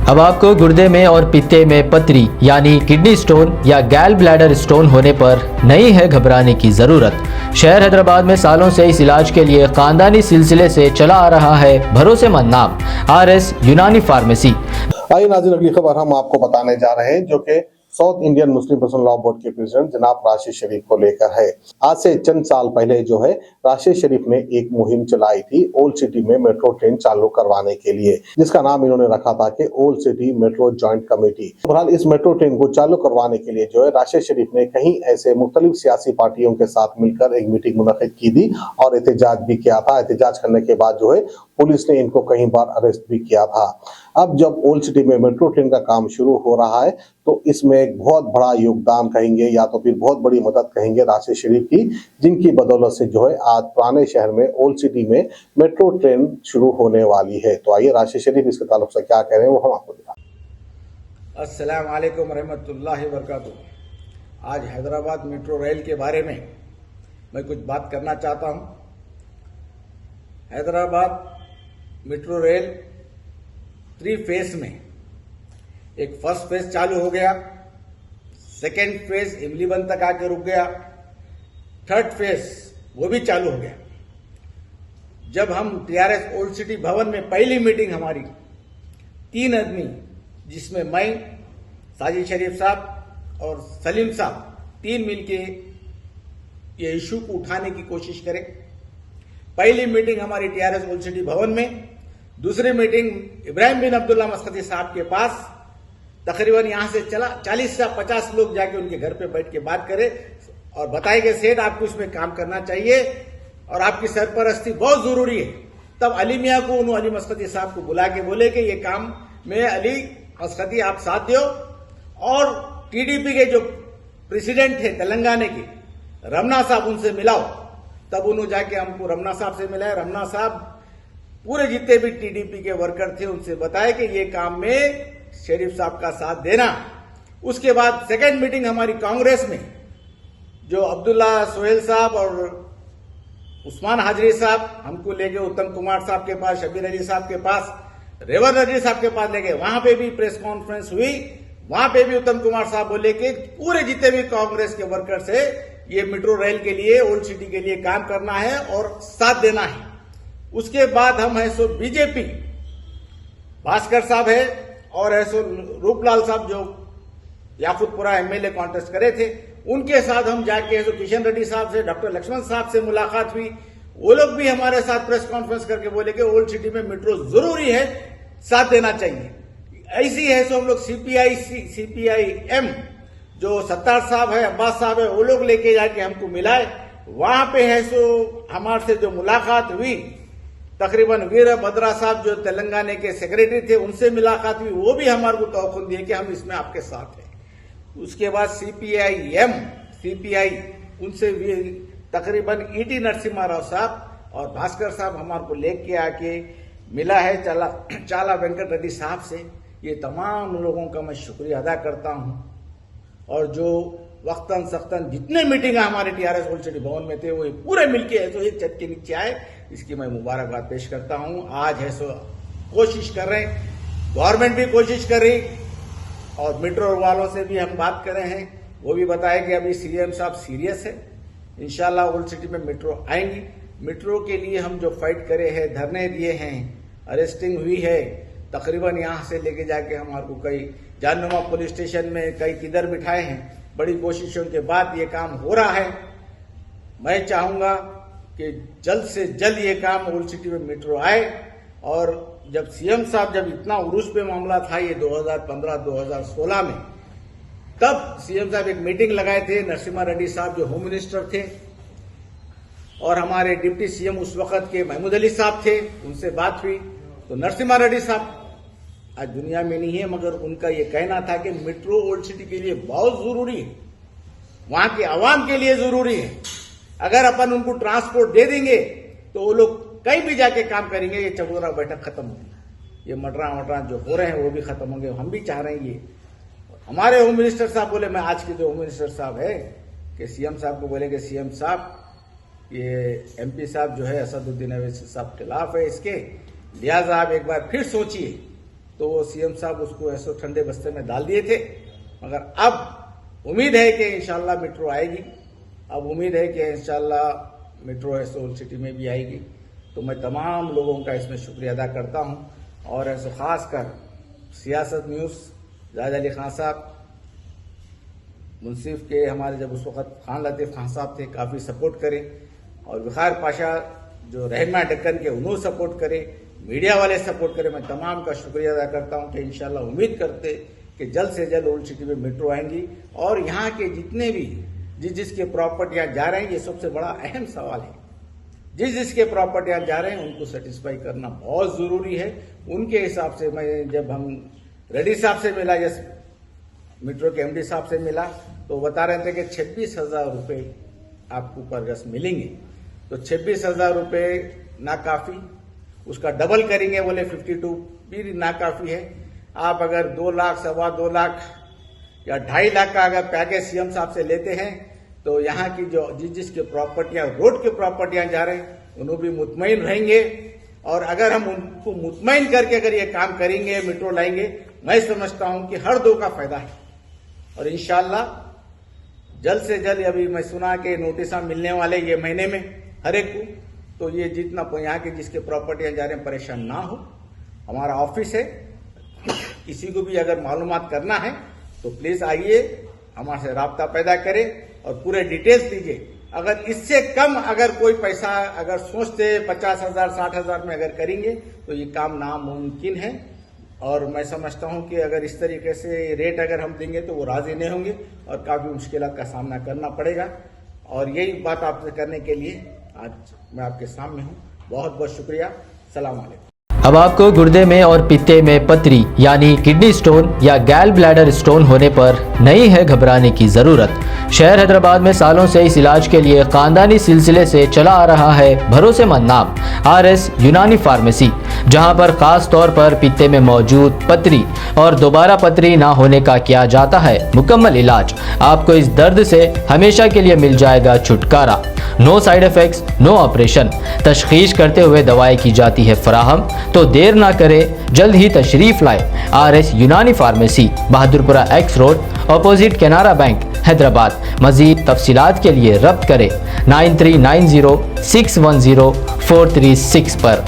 अब आपको गुर्दे में और पित्ते में पथरी यानी किडनी स्टोन या गैल ब्लैडर स्टोन होने पर नहीं है घबराने की जरूरत। शहर हैदराबाद में सालों से इस इलाज के लिए खानदानी सिलसिले से चला आ रहा है भरोसेमंद नाम RS यूनानी फार्मेसी। आइए नाज़रीन, अगली खबर हम आपको बताने जा रहे हैं जो कि south Indian Muslim personal law board के प्रेसिडेंट जनाब राशिद शरीफ को लेकर है। आज से चंद साल पहले जो है राशिद शरीफ ने एक मुहिम चलाई थी ओल्ड सिटी में मेट्रो ट्रेन चालू करवाने के लिए, जिसका नाम इन्होंने रखा था कि old city metro joint committee. बहरहाल इस मेट्रो ट्रेन को चालू करवाने के लिए जो है राशिद शरीफ ने कहीं ऐसे मुख्तलिफ सियासी पार्टियों के साथ मिलकर एक मीटिंग मुनक्किद की थी और एहतजाज भी किया था। एहतजाज करने के बाद जो है पुलिस ने इनको कई बार अरेस्ट भी किया था। अब जब ओल्ड सिटी में मेट्रो ट्रेन का काम शुरू हो रहा है तो इसमें एक बहुत बड़ा योगदान कहेंगे या तो फिर बहुत बड़ी मदद कहेंगे राशिद शरीफ की, जिनकी बदौलत से जो है आज पुराने शहर में ओल्ड सिटी में मेट्रो ट्रेन शुरू होने वाली है। तो आइए राशिद शरीफ इसके ताल्लुक से क्या कह रहे हैं वो हम आपको दिखाएं। अस्सलाम वालेकुम रहमतुल्लाहि व बरकातुहू। आज हैदराबाद मेट्रो रेल के बारे में मैं कुछ बात करना चाहता हूं। हैदराबाद मेट्रो रेल 3 फेज में, एक फर्स्ट फेज चालू हो गया, सेकेंड फेज इमलीबंद तक आके रुक गया, थर्ड फेज वो भी चालू हो गया। जब हम TRS ओल्ड सिटी भवन में पहली मीटिंग हमारी 3 आदमी, जिसमें मैं, साजिद शरीफ साहब और सलीम साहब 3 मिलके ये इशू को उठाने की कोशिश करें। पहली मीटिंग हमारी TRS ओल्ड सिटी भवन में, दूसरी मीटिंग इब्राहिम बिन अब्दुल्ला मस्कती साहब के पास। तकरीबन यहां से 40 से 50 लोग जाके उनके घर पे बैठ के बात करें और बताए कि सेठ आपको इसमें काम करना चाहिए और आपकी सरपरस्ती बहुत जरूरी है। तब अली मियां को उन्होंने अली मस्कती साहब को बुला के बोले कि ये काम में अली मस्कती आप साथ दो, और TDP के जो प्रेसिडेंट थे तेलंगाना के रमना साहब, उनसे मिलाओ। तब उन्होंने जाके हमको रमना साहब से मिलाया। रमना साहब पूरे जितने भी TDP के वर्कर थे उनसे बताए कि ये काम में शरीफ साहब का साथ देना। उसके बाद सेकेंड मीटिंग हमारी कांग्रेस में, जो अब्दुल्ला सोहेल साहब और उस्मान हाजरी साहब हमको ले गए उत्तम कुमार साहब के पास, शबीर अली साहब के पास, रेवर नजीर साहब के पास ले गए। वहां पे भी प्रेस कॉन्फ्रेंस हुई। वहां पे भी उत्तम कुमार साहब बोले कि पूरे जितने भी कांग्रेस के वर्कर से ये मेट्रो रेल के लिए, ओल्ड सिटी के लिए काम करना है और साथ देना है। उसके बाद हम है सो बीजेपी, भास्कर साहब है और है सो रूपलाल साहब जो याकूतपुरा MLA कॉन्टेस्ट करे थे, उनके साथ हम जाके है सो किशन रेड्डी साहब से, डॉक्टर लक्ष्मण साहब से मुलाकात हुई। वो लोग भी हमारे साथ प्रेस कॉन्फ्रेंस करके बोले कि ओल्ड सिटी में मेट्रो जरूरी है, साथ देना चाहिए। ऐसी है सो हम लोग CPIM जो सत्तार साहब है, अब्बास साहब है, वो लोग लेके जाके हमको मिलाए। वहां पे है सो हमारे से जो मुलाकात हुई, तकरीबन वीरभद्रा साहब जो तेलंगाना के सेक्रेटरी थे, उनसे मुलाकात हुई। वो भी हमारे को तवक्कुल दिए कि हम इसमें आपके साथ हैं। उसके बाद CPI उनसे भी तकरीबन ET नरसिम्हा राव साहब और भास्कर साहब हमारे को लेके आके मिला है चाला वेंकट रेड्डी साहब से। ये तमाम लोगों का मैं शुक्रिया अदा करता हूं, और जो वक्तन सख्तन जितने मीटिंग हमारे TRS ओल्ड सिटी भवन में थे वो पूरे मिलके है तो एक छत के नीचे आए, इसकी मैं मुबारकबाद पेश करता हूं। आज है सो कोशिश कर रहे हैं, गवर्नमेंट भी कोशिश कर रही, और मेट्रो वालों से भी हम बात कर रहे हैं। वो भी बताया कि अभी CM साहब सीरियस है, इंशाल्लाह ओल्ड सिटी में मेट्रो आएंगी। मेट्रो के लिए हम जो फाइट करे हैं, धरने दिए हैं, अरेस्टिंग हुई है, तकरीबन यहां से लेके जाके हमारे को कई जाननुमा पुलिस स्टेशन में, कई किधर बिठाए हैं। बड़ी कोशिशों के बाद ये काम हो रहा है। मैं चाहूंगा कि जल्द से जल्द ये काम ओल्ड सिटी में मेट्रो आए। और जब CM साहब जब इतना उरूस पे मामला था ये 2015-2016 में, तब CM साहब एक मीटिंग लगाए थे। नरसिम्हा रेड्डी साहब जो होम मिनिस्टर थे और हमारे डिप्टी CM उस वक्त के महमूद अली साहब थे, उनसे बात हुई। तो नरसिम्हा रेड्डी साहब आज दुनिया में नहीं है, मगर उनका ये कहना था कि मेट्रो ओल्ड सिटी के लिए बहुत जरूरी है, वहां के आवाम के लिए जरूरी है। अगर अपन उनको ट्रांसपोर्ट दे देंगे तो वो लोग कहीं भी जाके काम करेंगे। ये चबूतरा बैठक खत्म होगी, ये मटरा जो हो रहे हैं वो भी खत्म होंगे। हम भी चाह रहे हैं ये। हमारे होम मिनिस्टर साहब बोले, मैं आज के जो होम मिनिस्टर साहब है कि CM साहब को बोले कि CM साहब ये MP साहब जो है असदुद्दीन अवैसी साहब खिलाफ है इसके, लिहाजा आप एक बार फिर सोचिए तो वो सीएम साहब उसको ऐसे ठंडे बस्ते में डाल दिए थे। मगर अब उम्मीद है कि इंशाल्लाह मेट्रो आएगी। अब उम्मीद है कि इंशाल्लाह मेट्रो ऐसे ओल्ड सिटी में भी आएगी। तो मैं तमाम लोगों का इसमें शुक्रिया अदा करता हूँ और ऐसे खासकर सियासत न्यूज़ जाहिद अली खान साहब, मुंसिफ के हमारे जब उस वक्त खान लतीफ़ खान साहब थे, काफ़ी सपोर्ट करे, और विखार पाशा जो रहनमा डक्कन के उन्होंने सपोर्ट करे, मीडिया वाले सपोर्ट करे। मैं तमाम का शुक्रिया अदा करता हूं कि इंशाल्लाह उम्मीद करते कि जल्द से जल्द ओल्ड सिटी में मेट्रो आएंगी और यहाँ के जितने भी जिसके प्रॉपर्टियाँ जा रहे हैं, ये सबसे बड़ा अहम सवाल है। जिसके प्रॉपर्टियाँ जा रहे हैं उनको सेटिस्फाई करना बहुत ज़रूरी है। उनके हिसाब से मैं जब हम रेड्डी साहब से मिला, जैसे मेट्रो के एमडी साहब से मिला, तो बता रहे थे कि 26,000 रुपये आपको पर गज मिलेंगे। तो 26,000 रुपये नाकाफ़ी, उसका डबल करेंगे बोले 52 भी नाकाफ़ी है। आप अगर 2 लाख, 2.25 लाख या 2.5 लाख का अगर पैकेज सीएम साहब से लेते हैं तो यहाँ की जो जिसके प्रॉपर्टियाँ रोड के प्रॉपर्टियाँ जा रहे हैं उन्होंने भी मुतमईन रहेंगे। और अगर हम उनको मुतमईन करके अगर ये काम करेंगे, मेट्रो लाएंगे, मैं समझता हूँ कि हर दो का फायदा है। और इंशाल्लाह जल्द से जल्द, अभी मैं सुना कि नोटिस मिलने वाले ये महीने में हर एक को, तो ये जितना यहाँ के जिसके प्रॉपर्टियाँ जा रहे हैं परेशान ना हो। हमारा ऑफिस है, किसी को भी अगर मालूमात करना है तो प्लीज आइए, हमारे से राब्ता पैदा करें और पूरे डिटेल्स दीजिए। अगर इससे कम अगर कोई पैसा अगर सोचते 50,000, 60,000 में अगर करेंगे तो ये काम नामुमकिन है। और मैं समझता हूं कि अगर इस तरीके से रेट अगर हम देंगे तो वो राजी नहीं होंगे और काफ़ी मुश्किलात का सामना करना पड़ेगा। और यही बात आपसे करने के लिए आज मैं आपके सामने हूं। बहुत बहुत शुक्रिया। सलाम अलैकुम। अब आपको गुर्दे में और पित्ते में पथरी यानी किडनी स्टोन या गैल ब्लैडर स्टोन होने पर नहीं है घबराने की ज़रूरत। शहर हैदराबाद में सालों से इस इलाज के लिए खानदानी सिलसिले से चला आ रहा है भरोसेमंद नाम RS यूनानी फार्मेसी, जहां पर खास तौर पर पित्ते में मौजूद पथरी और दोबारा पथरी ना होने का किया जाता है मुकम्मल इलाज। आपको इस दर्द से हमेशा के लिए मिल जाएगा छुटकारा। No side effects, no operation. तशखीस करते हुए दवाएं की जाती है फराहम। तो देर ना करें, जल्द ही तशरीफ लाए RS Unani pharmacy, Bahadurpura X road, opposite Canara Bank, Hyderabad. मजीद तफसीलात के लिए रब्त करें 9390 610 436 पर।